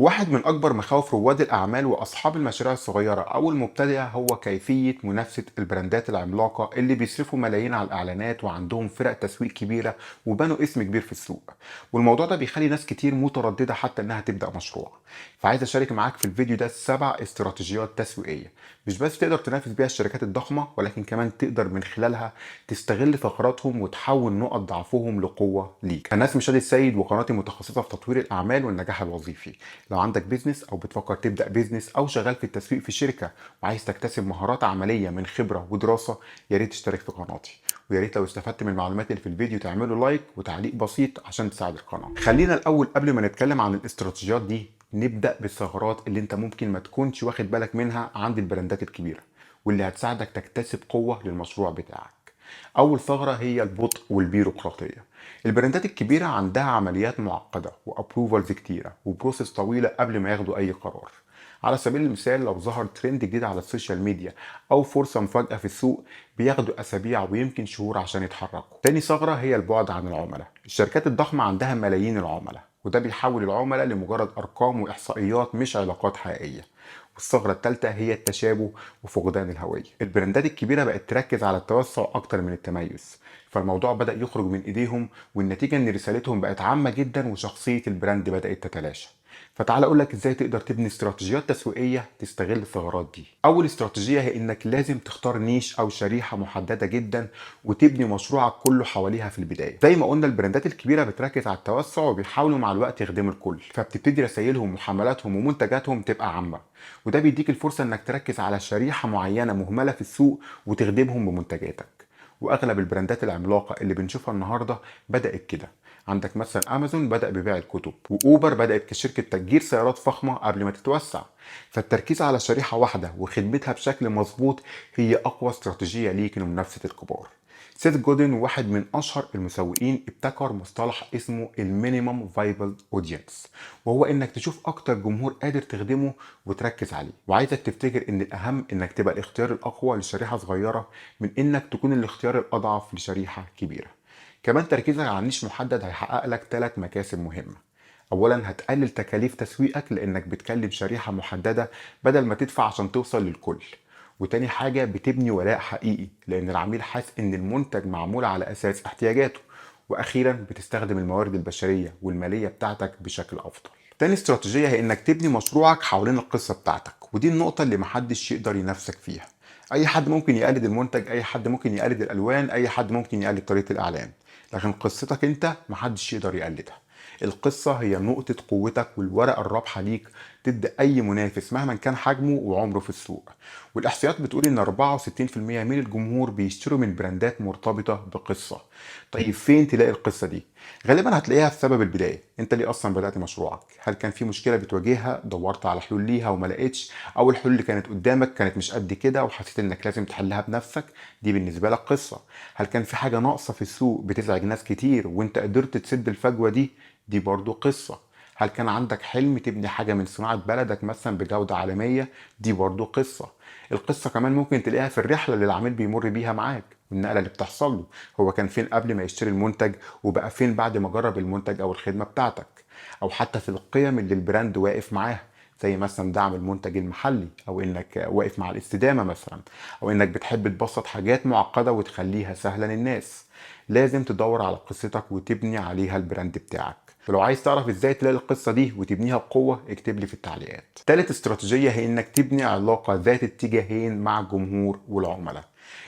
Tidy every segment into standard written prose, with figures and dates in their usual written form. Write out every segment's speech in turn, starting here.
واحد من أكبر مخاوف رواد الأعمال وأصحاب المشاريع الصغيرة أو المبتدئة هو كيفية منافسة البراندات العملاقة اللي بيصرفوا ملايين على الإعلانات وعندهم فرق تسويق كبيرة وبنوا اسم كبير في السوق. والموضوع ده بيخلي ناس كتير مترددة حتى إنها تبدأ مشروع. فعايز أشارك معاك في الفيديو ده 7 استراتيجيات تسويقية مش بس تقدر تنافس بيها الشركات الضخمة، ولكن كمان تقدر من خلالها تستغل ثغراتهم وتحول نقط ضعفهم لقوة ليك. أنا اسمي شادي السيد وقناتي متخصصة في تطوير الأعمال والنجاح الوظيفي. لو عندك بيزنس او بتفكر تبدا بيزنس او شغال في التسويق في شركه وعايز تكتسب مهارات عمليه من خبره ودراسه، يا ريت تشترك في قناتي. ويا ريت لو استفدت من المعلومات اللي في الفيديو تعملوا لايك وتعليق بسيط عشان تساعد القناه. خلينا الاول قبل ما نتكلم عن الاستراتيجيات دي نبدا بالثغرات اللي انت ممكن ما تكونش واخد بالك منها عند البراندات الكبيره، واللي هتساعدك تكتسب قوه للمشروع بتاعك. اول ثغره هي البطء والبيروقراطيه. البراندات الكبيره عندها عمليات معقده وابروفالز كتيره وبروسيس طويله قبل ما ياخدوا اي قرار. على سبيل المثال لو ظهر ترند جديد على السوشيال ميديا او فرصه مفاجاه في السوق، بياخدوا اسابيع ويمكن شهور عشان يتحركوا. تاني ثغره هي البعد عن العملاء. الشركات الضخمه عندها ملايين العملاء، وده بيحول العملاء لمجرد ارقام واحصائيات مش علاقات حقيقيه. والثغرة الثالثة هي التشابه وفقدان الهوية. البراندات الكبيرة بقت تركز على التوسع أكتر من التميز، فالموضوع بدأ يخرج من إيديهم، والنتيجة إن رسالتهم بقت عامة جدا وشخصية البراند بدأت تتلاشى. فتعال أقول لك إزاي تقدر تبني استراتيجيات تسويقية تستغل الثغرات دي. أول استراتيجية هي إنك لازم تختار نيش أو شريحة محددة جدا وتبني مشروعك كله حواليها في البداية. زي ما قلنا البراندات الكبيرة بتركز على التوسع وبيحاولوا مع الوقت يخدموا الكل، فبتبتدي رسائلهم وحملاتهم ومنتجاتهم تبقى عامة. وده بيديك الفرصة انك تركز على شريحة معينة مهملة في السوق وتخدمهم بمنتجاتك. واغلب البراندات العملاقة اللي بنشوفها النهاردة بدأت كده. عندك مثلا امازون بدأ ببيع الكتب، واوبر بدأت كشركة تأجير سيارات فخمة قبل ما تتوسع. فالتركيز على شريحة واحدة وخدمتها بشكل مظبوط هي اقوى استراتيجية ليك لمنافسة الكبار. سيث جودن واحد من اشهر المسوقين ابتكر مصطلح اسمه المينيمم فايبل اودينس، وهو انك تشوف اكتر جمهور قادر تخدمه وتركز عليه. وعايزك تفتكر ان الاهم انك تبقى الاختيار الاقوى لشريحه صغيره من انك تكون الاختيار الاضعف لشريحه كبيره. كمان تركيزك على نيش محدد هيحقق لك 3 مكاسب مهمه. اولا هتقلل تكاليف تسويقك لانك بتكلم شريحه محدده بدل ما تدفع عشان توصل للكل. وتاني حاجة بتبني ولاء حقيقي لأن العميل حاسس إن المنتج معمول على أساس احتياجاته. وأخيرا بتستخدم الموارد البشرية والمالية بتاعتك بشكل أفضل. تاني استراتيجية هي إنك تبني مشروعك حوالين القصة بتاعتك، ودي النقطة اللي محدش يقدر ينافسك فيها. أي حد ممكن يقلد المنتج، أي حد ممكن يقلد الألوان، أي حد ممكن يقلد طريقة الإعلان، لكن قصتك أنت محدش يقدر يقلدها. القصة هي نقطة قوتك والورقة الرابحة ليك ضد أي منافس مهما كان حجمه وعمره في السوق. والإحصائيات بتقول إن 64% من الجمهور بيشتروا من براندات مرتبطة بقصة. طيب فين تلاقي القصة دي؟ غالبا هتلاقيها في سبب البداية. انت ليه اصلا بدأت مشروعك؟ هل كان في مشكلة بتواجهها دورت على حلول ليها وما لقيتش، او الحلول اللي كانت قدامك كانت مش قد كده وحسيت انك لازم تحلها بنفسك؟ دي بالنسبة لك قصة. هل كان في حاجة ناقصة في السوق بتزعج ناس كتير وانت قدرت تسد الفجوة دي؟ دي برضو قصة. هل كان عندك حلم تبني حاجة من صناعة بلدك مثلا بجودة عالمية؟ دي برضو قصة. القصة كمان ممكن تلاقيها في الرحلة اللي العميل بيمر بيها معاك والنقلة اللي بتحصل له. هو كان فين قبل ما يشتري المنتج وبقى فين بعد ما جرب المنتج او الخدمة بتاعتك. او حتى في القيم اللي البراند واقف معاها، زي مثلا دعم المنتج المحلي، او انك واقف مع الاستدامة مثلا، او انك بتحب تبسط حاجات معقدة وتخليها سهلة للناس. لازم تدور على قصتك وتبني عليها البراند بتاعك. ولو عايز تعرف ازاي تلاقي القصة دي وتبنيها بقوة اكتب لي في التعليقات. تالت استراتيجية هي انك تبني علاقة ذات اتجاهين مع الجمهور والعملاء.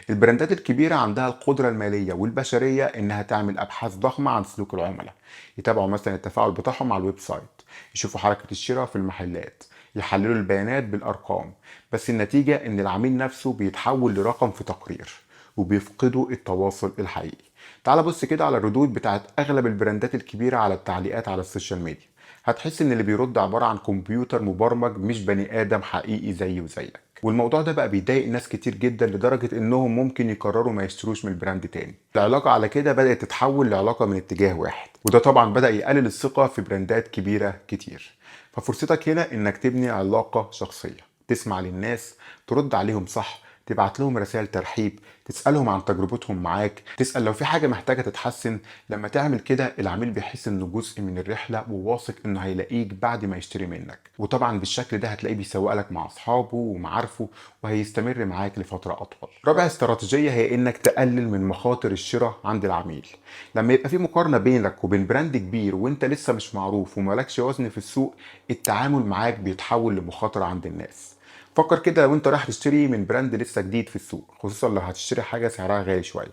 البراندات الكبيرة عندها القدرة المالية والبشرية انها تعمل ابحاث ضخمة عن سلوك العملاء. يتابعوا مثلا التفاعل بتاعهم على الويب سايت، يشوفوا حركة الشراء في المحلات، يحللوا البيانات بالارقام. بس النتيجة ان العميل نفسه بيتحول لرقم في تقرير، وبيفقدوا التواصل الحقيقي. تعال بص كده على الردود بتاعت اغلب البراندات الكبيره على التعليقات على السوشيال ميديا. هتحس ان اللي بيرد عباره عن كمبيوتر مبرمج مش بني ادم حقيقي زيه وزيك. والموضوع ده بقى بيضايق ناس كتير جدا لدرجه انهم ممكن يقرروا ما يشتروش من البراند تاني. العلاقه على كده بدات تتحول لعلاقه من اتجاه واحد، وده طبعا بدا يقلل الثقه في براندات كبيره كتير. ففرصتك هنا انك تبني علاقه شخصيه، تسمع للناس، ترد عليهم صح، تبعت لهم رسائل ترحيب، تسألهم عن تجربتهم معاك، تسأل لو في حاجة محتاجة تتحسن. لما تعمل كده العميل بيحس انه جزء من الرحلة وواثق انه هيلاقيك بعد ما يشتري منك، وطبعا بالشكل ده هتلاقيه بيسوق لك مع اصحابه ومعارفه وهيستمر معاك لفترة اطول. رابع استراتيجية هي انك تقلل من مخاطر الشراء عند العميل. لما يبقى في مقارنة بينك وبين براند كبير وانت لسه مش معروف ومالكش وزن في السوق، التعامل معاك بيتحول لمخاطرة عند الناس. فكر كده لو انت رايح تشتري من براند لسه جديد في السوق، خصوصا لو هتشتري حاجة سعرها غالي شوية،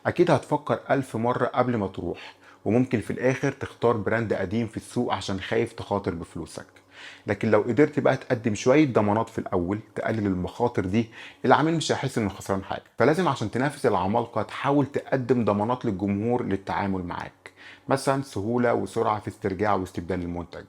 أكيد هتفكر 1000 مرة قبل ما تروح، وممكن في الآخر تختار براند قديم في السوق عشان خايف تخاطر بفلوسك. لكن لو قدرت بقى تقدم شوية ضمانات في الأول تقلل المخاطر دي، العميل مش هيحس إنه خسران حاجة. فلازم عشان تنافس العمالقة تحاول تقدم ضمانات للجمهور للتعامل معاك، مثلا سهولة وسرعة في استرجاع واستبدال المنتج،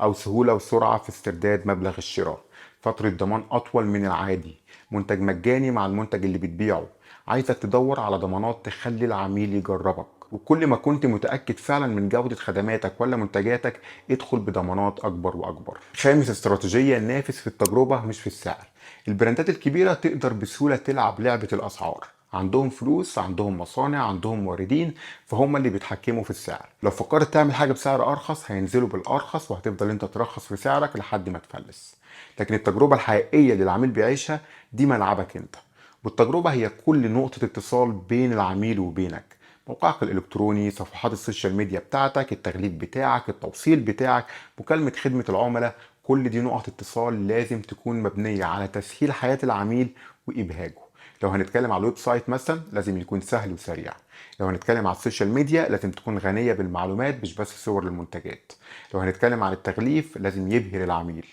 أو سهولة وسرعة في استرداد مبلغ الشراء، فترة ضمان أطول من العادي، منتج مجاني مع المنتج اللي بتبيعه. عايزك تدور على ضمانات تخلي العميل يجربك، وكل ما كنت متأكد فعلا من جودة خدماتك ولا منتجاتك ادخل بضمانات أكبر وأكبر. خامس استراتيجية، نافس في التجربة مش في السعر. البراندات الكبيرة تقدر بسهولة تلعب لعبة الأسعار، عندهم فلوس، عندهم مصانع، عندهم موردين، فهم اللي بيتحكموا في السعر. لو فكرت تعمل حاجة بسعر أرخص هينزلوا بالأرخص وهتفضل انت ترخص في سعرك لحد ما تفلس. لكن التجربة الحقيقية اللي العميل بيعيشها دي ملعبك انت، والتجربة هي كل نقطة اتصال بين العميل وبينك. موقعك الإلكتروني، صفحات السوشيال ميديا بتاعتك، التغليف بتاعك، التوصيل بتاعك، مكالمة خدمة العملاء، كل دي نقط اتصال لازم تكون مبنية على تسهيل حياة العميل وإبهاجه. لو هنتكلم على الويب سايت مثلا لازم يكون سهل وسريع. لو هنتكلم على السوشيال ميديا لازم تكون غنية بالمعلومات مش بس صور للمنتجات. لو هنتكلم عن التغليف لازم يبهر العميل.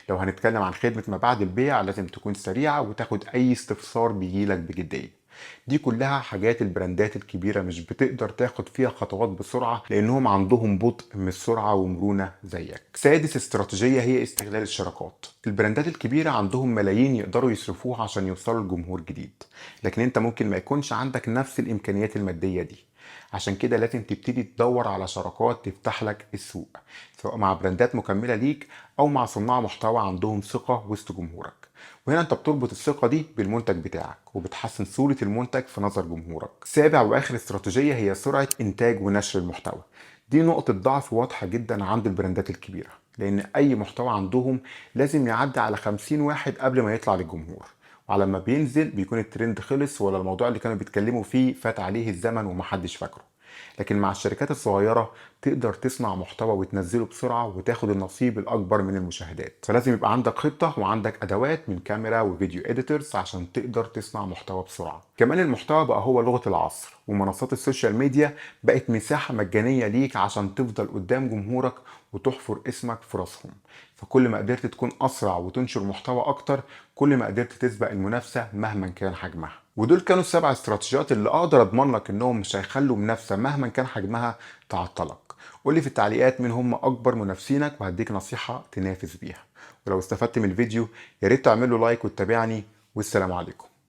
لو هنتكلم عن خدمة ما بعد البيع لازم تكون سريعة وتاخد أي استفسار بيجيلك بجدية. دي كلها حاجات البراندات الكبيرة مش بتقدر تاخد فيها خطوات بسرعة لأنهم عندهم بطء مش سرعة ومرونة زيك. سادس استراتيجية هي استغلال الشراكات. البراندات الكبيرة عندهم ملايين يقدروا يصرفوها عشان يوصلوا لجمهور جديد، لكن انت ممكن ما يكونش عندك نفس الإمكانيات المادية دي. عشان كده لازم تبتدي تدور على شراكات تفتح لك السوق، سواء مع براندات مكملة ليك أو مع صناع محتوى عندهم ثقة وسط جمهورك. وهنا انت بتربط الثقة دي بالمنتج بتاعك وبتحسن صورة المنتج في نظر جمهورك. سابع واخر استراتيجية هي سرعة انتاج ونشر المحتوى. دي نقطة ضعف واضحة جدا عند البراندات الكبيرة، لان اي محتوى عندهم لازم يعدي على 50 واحد قبل ما يطلع للجمهور، وعلى ما بينزل بيكون الترند خلص ولا الموضوع اللي كانوا بيتكلموا فيه فات عليه الزمن ومحدش فاكره. لكن مع الشركات الصغيرة تقدر تصنع محتوى وتنزله بسرعة وتاخد النصيب الأكبر من المشاهدات. فلازم يبقى عندك خطة وعندك أدوات من كاميرا وفيديو إديتورز عشان تقدر تصنع محتوى بسرعة. كمان المحتوى بقى هو لغة العصر، ومنصات السوشيال ميديا بقت مساحة مجانية ليك عشان تفضل قدام جمهورك وتحفر اسمك في راسهم. فكل ما قدرت تكون أسرع وتنشر محتوى أكتر، كل ما قدرت تسبق المنافسة مهما كان حجمها. ودول كانوا السبع استراتيجيات اللي اقدر اضمن لك انهم مش هيخلوا منافسه مهما كان حجمها تعطلك. قولي في التعليقات مين هم اكبر منافسينك وهديك نصيحه تنافس بيها. ولو استفدت من الفيديو يا ريت تعمل له لايك وتتابعني، والسلام عليكم.